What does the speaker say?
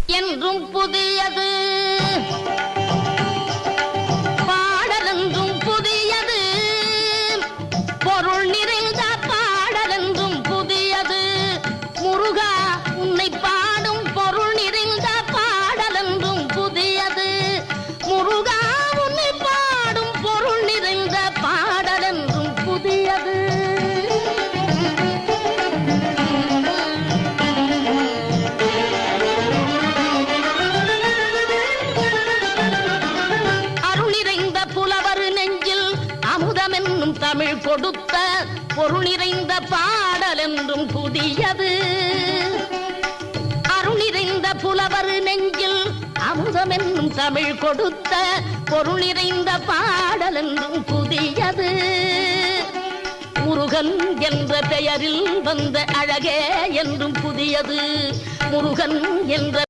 என்றும் புதியது, பாடலென்றும் புதியது, பொருள் நிறைந்த பாடலென்றும் புதியது. முருகா உன்னை பாடும் பொருள் நிறைந்த பாடலென்றும் புதியது. முருகா உன்னை பாடும் பொருள் நிறைந்த பாடலென்றும் புதியது. தமிழ் கொடுத்த பொருள் நிறைந்த பாடல் என்றும் புதியது. அருள் நிறைந்த புலவர் நெஞ்சில் அமுதம் என்னும் தமிழ் கொடுத்த பொருள் நிறைந்த பாடல் என்றும் புதியது. முருகன் என்ற பெயரில் வந்த அழகே என்றும் புதியது. முருகன் என்ற